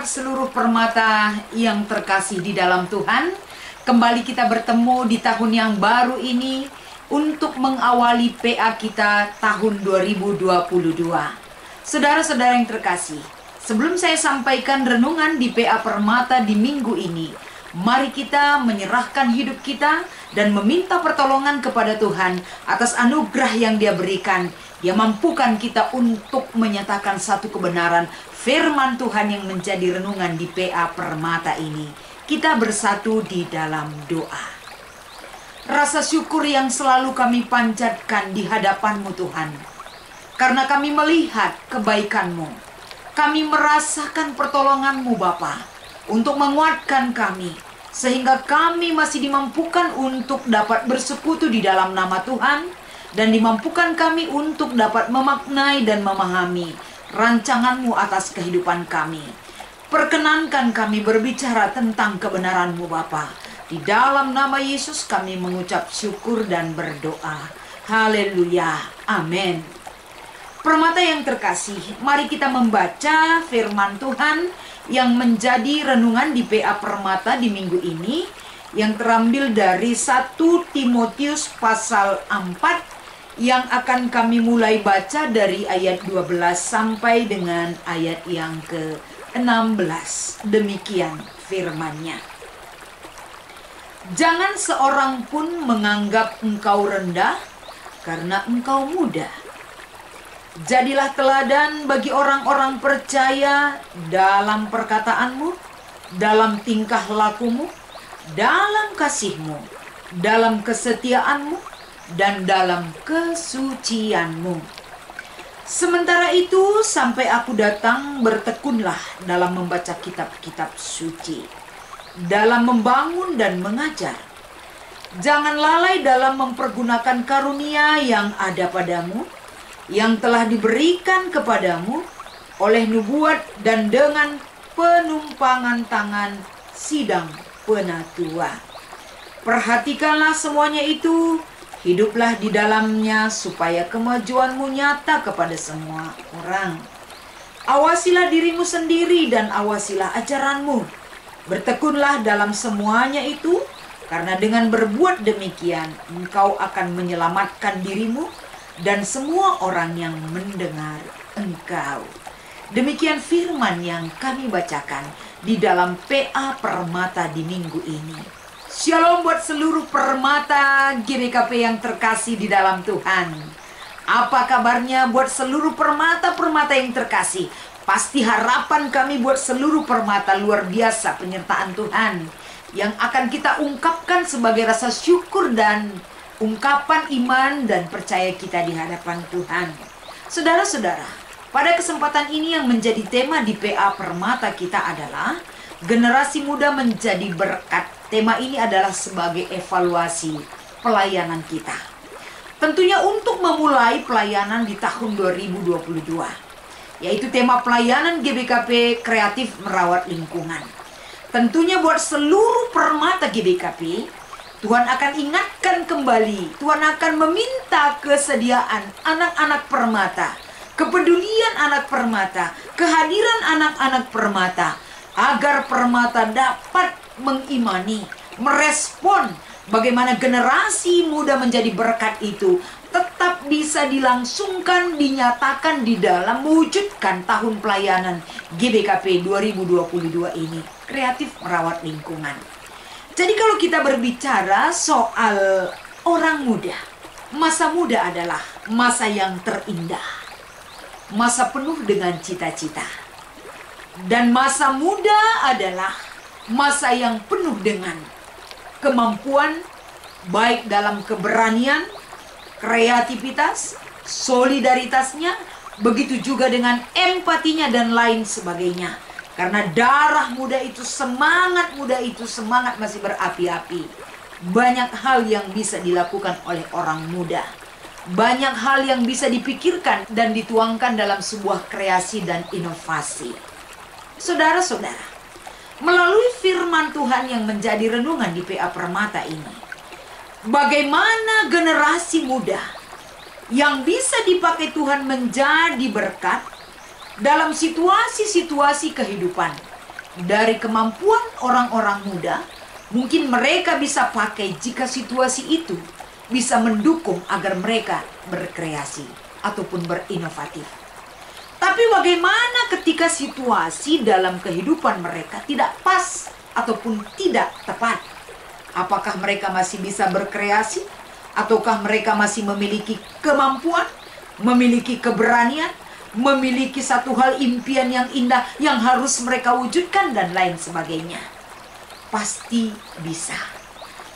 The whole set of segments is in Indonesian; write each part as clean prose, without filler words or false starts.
buat seluruh permata yang terkasih di dalam Tuhan. Kembali kita bertemu di tahun yang baru ini untuk mengawali PA kita tahun 2022. Saudara-saudara yang terkasih, sebelum saya sampaikan renungan di PA Permata di minggu ini, mari kita menyerahkan hidup kita dan meminta pertolongan kepada Tuhan atas anugerah yang Dia berikan. Dia mampukan kita untuk menyatakan satu kebenaran firman Tuhan yang menjadi renungan di PA Permata ini. Kita bersatu di dalam doa. Rasa syukur yang selalu kami panjatkan di hadapan-Mu Tuhan, karena kami melihat kebaikan-Mu. Kami merasakan pertolongan-Mu Bapa untuk menguatkan kami, sehingga kami masih dimampukan untuk dapat bersekutu di dalam nama Tuhan, dan dimampukan kami untuk dapat memaknai dan memahami rancangan-Mu atas kehidupan kami. Perkenankan kami berbicara tentang kebenaran-Mu Bapa. Di dalam nama Yesus kami mengucap syukur dan berdoa. Haleluya. Amin. Permata yang terkasih, mari kita membaca firman Tuhan yang menjadi renungan di PA Permata di minggu ini, yang terambil dari 1 Timotius pasal 4, yang akan kami mulai baca dari ayat 12 sampai dengan ayat yang ke-16. Demikian firman-Nya. Jangan seorang pun menganggap engkau rendah karena engkau muda. Jadilah teladan bagi orang-orang percaya dalam perkataanmu, dalam tingkah lakumu, dalam kasihmu, dalam kesetiaanmu, dan dalam kesucianmu. Sementara itu, sampai aku datang, bertekunlah dalam membaca kitab-kitab suci, dalam membangun dan mengajar. Jangan lalai dalam mempergunakan karunia yang ada padamu, yang telah diberikan kepadamu oleh nubuat dan dengan penumpangan tangan sidang penatua. Perhatikanlah semuanya itu, hiduplah di dalamnya supaya kemajuanmu nyata kepada semua orang. Awasilah dirimu sendiri dan awasilah ajaranmu. Bertekunlah dalam semuanya itu, karena dengan berbuat demikian engkau akan menyelamatkan dirimu dan semua orang yang mendengar engkau. Demikian firman yang kami bacakan di dalam PA Permata di minggu ini. Shalom buat seluruh permata GBKP yang terkasih di dalam Tuhan. Apa kabarnya buat seluruh permata-permata yang terkasih? Pasti harapan kami buat seluruh permata luar biasa penyertaan Tuhan yang akan kita ungkapkan sebagai rasa syukur dan ungkapan iman dan percaya kita di hadapan Tuhan. Saudara-saudara, pada kesempatan ini yang menjadi tema di PA Permata kita adalah generasi muda menjadi berkat. Tema ini adalah sebagai evaluasi pelayanan kita. Tentunya untuk memulai pelayanan di tahun 2022, yaitu tema pelayanan GBKP kreatif merawat lingkungan. Tentunya buat seluruh permata GBKP, Tuhan akan ingatkan kembali, Tuhan akan meminta kesediaan anak-anak permata, kepedulian anak permata, kehadiran anak-anak permata, agar permata dapat mengimani, merespon bagaimana generasi muda menjadi berkat itu tetap bisa dilangsungkan, dinyatakan di dalam mewujudkan tahun pelayanan GBKP 2022 ini, kreatif merawat lingkungan. Jadi kalau kita berbicara soal orang muda, masa muda adalah masa yang terindah, masa penuh dengan cita-cita. Dan masa muda adalah masa yang penuh dengan kemampuan, baik dalam keberanian, kreativitas, solidaritasnya, begitu juga dengan empatinya dan lain sebagainya. Karena darah muda itu, semangat muda itu, semangat masih berapi-api. Banyak hal yang bisa dilakukan oleh orang muda. Banyak hal yang bisa dipikirkan dan dituangkan dalam sebuah kreasi dan inovasi. Saudara-saudara, melalui firman Tuhan yang menjadi renungan di PA Permata ini, bagaimana generasi muda yang bisa dipakai Tuhan menjadi berkat dalam situasi-situasi kehidupan, dari kemampuan orang-orang muda, mungkin mereka bisa pakai jika situasi itu bisa mendukung agar mereka berkreasi ataupun berinovatif. Tapi bagaimana ketika situasi dalam kehidupan mereka tidak pas ataupun tidak tepat? Apakah mereka masih bisa berkreasi? Ataukah mereka masih memiliki kemampuan, memiliki keberanian, memiliki satu hal impian yang indah yang harus mereka wujudkan dan lain sebagainya? Pasti bisa.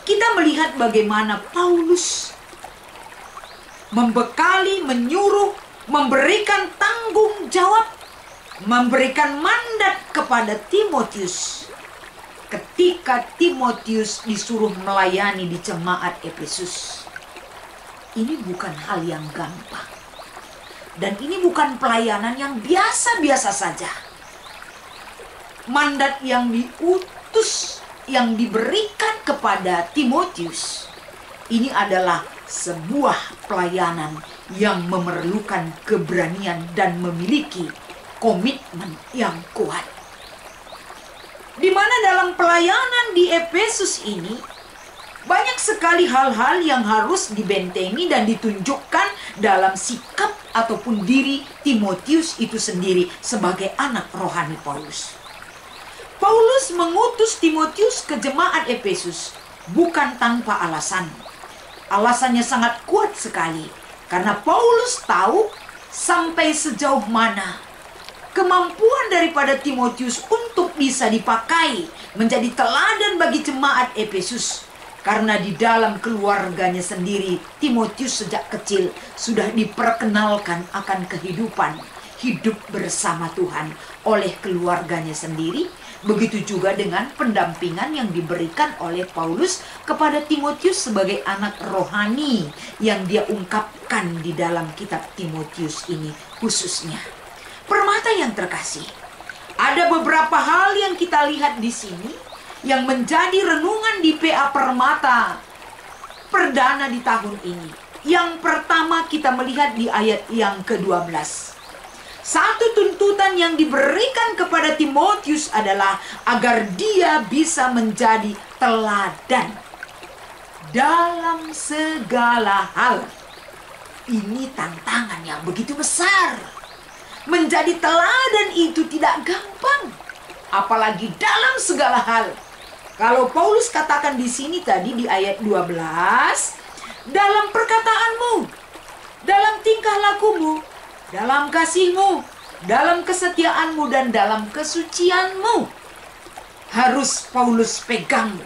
Kita melihat bagaimana Paulus membekali, menyuruh, memberikan tanggung jawab, memberikan mandat kepada Timotius ketika Timotius disuruh melayani di jemaat Efesus. Ini bukan hal yang gampang. Dan ini bukan pelayanan yang biasa-biasa saja. Mandat yang diutus, yang diberikan kepada Timotius, ini adalah sebuah pelayanan yang memerlukan keberanian dan memiliki komitmen yang kuat. Di mana dalam pelayanan di Efesus ini banyak sekali hal-hal yang harus dibentengi dan ditunjukkan dalam sikap ataupun diri Timotius itu sendiri sebagai anak rohani Paulus. Paulus mengutus Timotius ke jemaat Efesus bukan tanpa alasan. Alasannya sangat kuat sekali karena Paulus tahu sampai sejauh mana kemampuan daripada Timotius untuk bisa dipakai menjadi teladan bagi jemaat Efesus. Karena di dalam keluarganya sendiri, Timotius sejak kecil sudah diperkenalkan akan kehidupan hidup bersama Tuhan oleh keluarganya sendiri. Begitu juga dengan pendampingan yang diberikan oleh Paulus kepada Timotius sebagai anak rohani yang dia ungkapkan di dalam kitab Timotius ini khususnya. Permata yang terkasih, ada beberapa hal yang kita lihat di sini yang menjadi renungan di PA Permata perdana di tahun ini. Yang pertama kita melihat di ayat yang ke-12. Satu tuntutan yang diberikan kepada Timotius adalah agar dia bisa menjadi teladan dalam segala hal. Ini tantangan yang begitu besar. Menjadi teladan itu tidak gampang, apalagi dalam segala hal. Kalau Paulus katakan di sini tadi di ayat 12, dalam perkataanmu, dalam tingkah lakumu, dalam kasihmu, dalam kesetiaanmu, dan dalam kesucianmu, harus Paulus pegang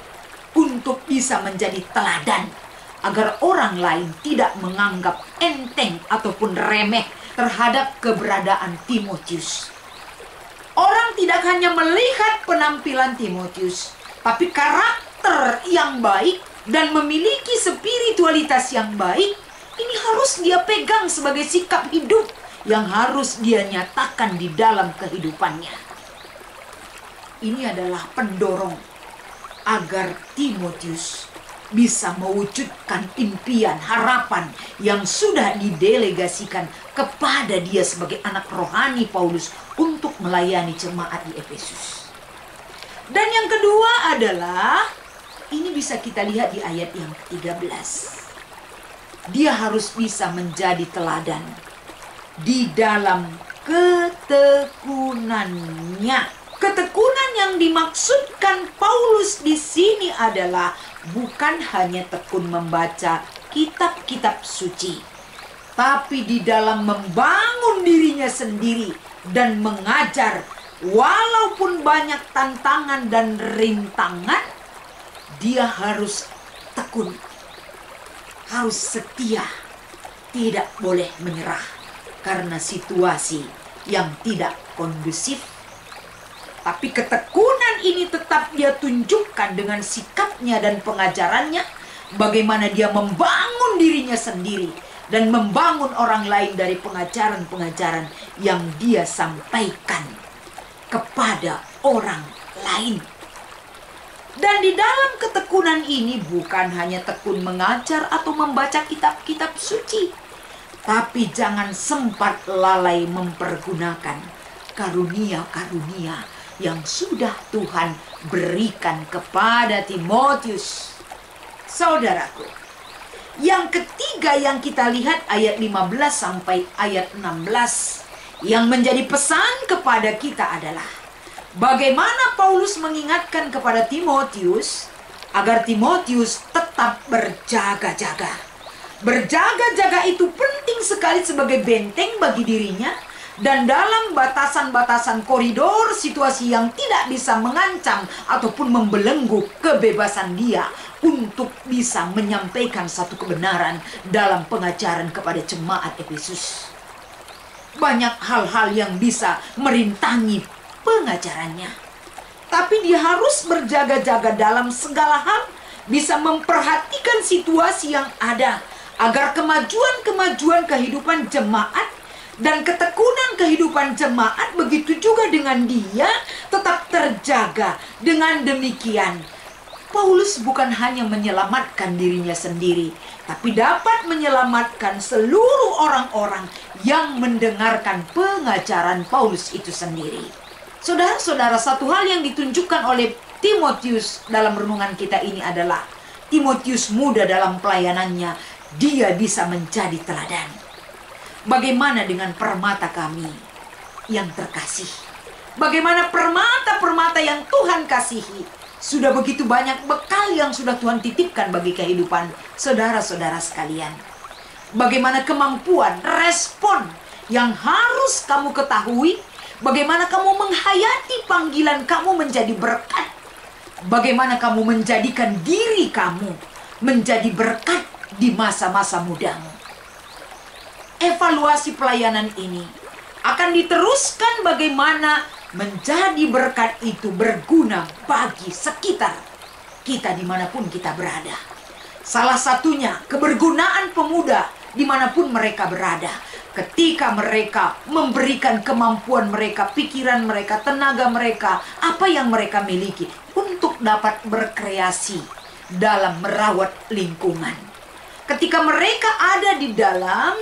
untuk bisa menjadi teladan, agar orang lain tidak menganggap enteng ataupun remeh terhadap keberadaan Timotius. Orang tidak hanya melihat penampilan Timotius, tapi karakter yang baik dan memiliki spiritualitas yang baik, ini harus dia pegang sebagai sikap hidup yang harus dia nyatakan di dalam kehidupannya. Ini adalah pendorong agar Timotius bisa mewujudkan impian, harapan yang sudah didelegasikan kepada dia sebagai anak rohani Paulus untuk melayani jemaat di Efesus. Dan yang kedua adalah, ini bisa kita lihat di ayat yang ke-13. Dia harus bisa menjadi teladan di dalam ketekunannya. Ketekunan yang dimaksudkan Paulus di sini adalah bukan hanya tekun membaca kitab-kitab suci, tapi di dalam membangun dirinya sendiri dan mengajar. Walaupun banyak tantangan dan rintangan, dia harus tekun, harus setia, tidak boleh menyerah karena situasi yang tidak kondusif. Tapi ketekunan ini tetap dia tunjukkan dengan sikapnya dan pengajarannya, bagaimana dia membangun dirinya sendiri dan membangun orang lain dari pengajaran-pengajaran yang dia sampaikan kepada orang lain. Dan di dalam ketekunan ini bukan hanya tekun mengajar atau membaca kitab-kitab suci, tapi jangan sempat lalai mempergunakan karunia-karunia yang sudah Tuhan berikan kepada Timotius. Saudaraku, yang ketiga yang kita lihat ayat 15 sampai ayat 16 yang menjadi pesan kepada kita adalah bagaimana Paulus mengingatkan kepada Timotius agar Timotius tetap berjaga-jaga. Berjaga-jaga itu penting sekali sebagai benteng bagi dirinya dan dalam batasan-batasan koridor situasi yang tidak bisa mengancam ataupun membelenggu kebebasan dia untuk bisa menyampaikan satu kebenaran dalam pengajaran kepada jemaat Efesus. Banyak hal-hal yang bisa merintangi pengajarannya, tapi dia harus berjaga-jaga dalam segala hal, bisa memperhatikan situasi yang ada agar kemajuan-kemajuan kehidupan jemaat dan ketekunan kehidupan jemaat begitu juga dengan dia tetap terjaga. Dengan demikian, Paulus bukan hanya menyelamatkan dirinya sendiri, tapi dapat menyelamatkan seluruh orang-orang yang mendengarkan pengajaran Paulus itu sendiri. Saudara-saudara, satu hal yang ditunjukkan oleh Timotius dalam renungan kita ini adalah Timotius muda dalam pelayanannya, dia bisa menjadi teladan. Bagaimana dengan permata kami yang terkasih? Bagaimana permata-permata yang Tuhan kasihi? Sudah begitu banyak bekal yang sudah Tuhan titipkan bagi kehidupan saudara-saudara sekalian. Bagaimana kemampuan, respon yang harus kamu ketahui? Bagaimana kamu menghayati panggilan kamu menjadi berkat? Bagaimana kamu menjadikan diri kamu menjadi berkat di masa-masa mudamu? Evaluasi pelayanan ini akan diteruskan bagaimana menjadi berkat itu berguna bagi sekitar kita dimanapun kita berada. Salah satunya kebergunaan pemuda dimanapun mereka berada. Ketika mereka memberikan kemampuan mereka, pikiran mereka, tenaga mereka, apa yang mereka miliki untuk dapat berkreasi dalam merawat lingkungan. Ketika mereka ada di dalam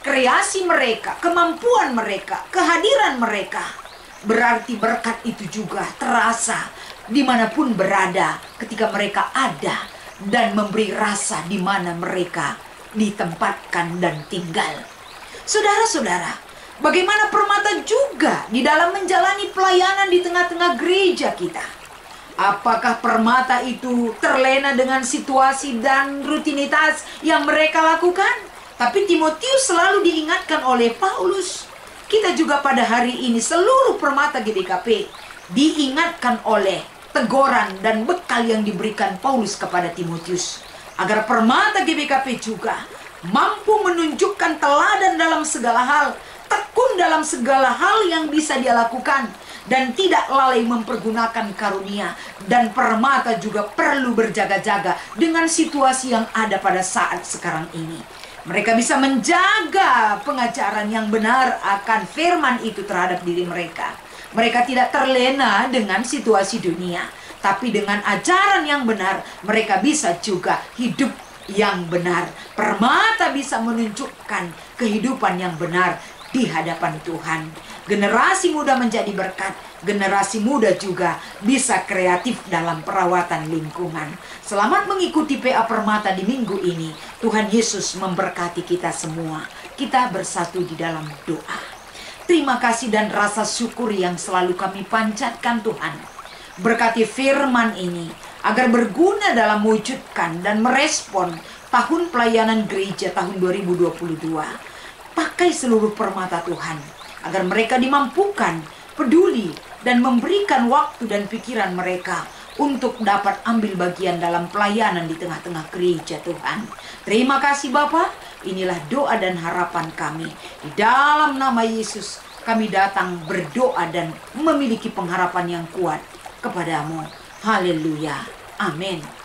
kreasi mereka, kemampuan mereka, kehadiran mereka, berarti berkat itu juga terasa dimanapun berada ketika mereka ada dan memberi rasa di mana mereka ditempatkan dan tinggal. Saudara-saudara, bagaimana permata juga di dalam menjalani pelayanan di tengah-tengah gereja kita? Apakah permata itu terlena dengan situasi dan rutinitas yang mereka lakukan? Tapi Timotius selalu diingatkan oleh Paulus. Kita juga pada hari ini seluruh permata GBKP diingatkan oleh teguran dan bekal yang diberikan Paulus kepada Timotius. Agar permata GBKP juga mampu menunjukkan teladan dalam segala hal, tekun dalam segala hal yang bisa dia lakukan, dan tidak lalai mempergunakan karunia. Dan permata juga perlu berjaga-jaga dengan situasi yang ada pada saat sekarang ini. Mereka bisa menjaga pengajaran yang benar akan firman itu terhadap diri mereka. Mereka tidak terlena dengan situasi dunia, tapi dengan ajaran yang benar, mereka bisa juga hidup yang benar. Permata bisa menunjukkan kehidupan yang benar di hadapan Tuhan. Generasi muda menjadi berkat, generasi muda juga bisa kreatif dalam perawatan lingkungan. Selamat mengikuti PA Permata di minggu ini. Tuhan Yesus memberkati kita semua. Kita bersatu di dalam doa. Terima kasih dan rasa syukur yang selalu kami panjatkan Tuhan. Berkati firman ini agar berguna dalam mewujudkan dan merespon tahun pelayanan gereja tahun 2022. Pakai seluruh permata Tuhan agar mereka dimampukan, peduli, dan memberikan waktu dan pikiran mereka untuk dapat ambil bagian dalam pelayanan di tengah-tengah gereja Tuhan. Terima kasih Bapa. Inilah doa dan harapan kami. Di dalam nama Yesus kami datang berdoa dan memiliki pengharapan yang kuat kepadamu. Haleluya. Amin.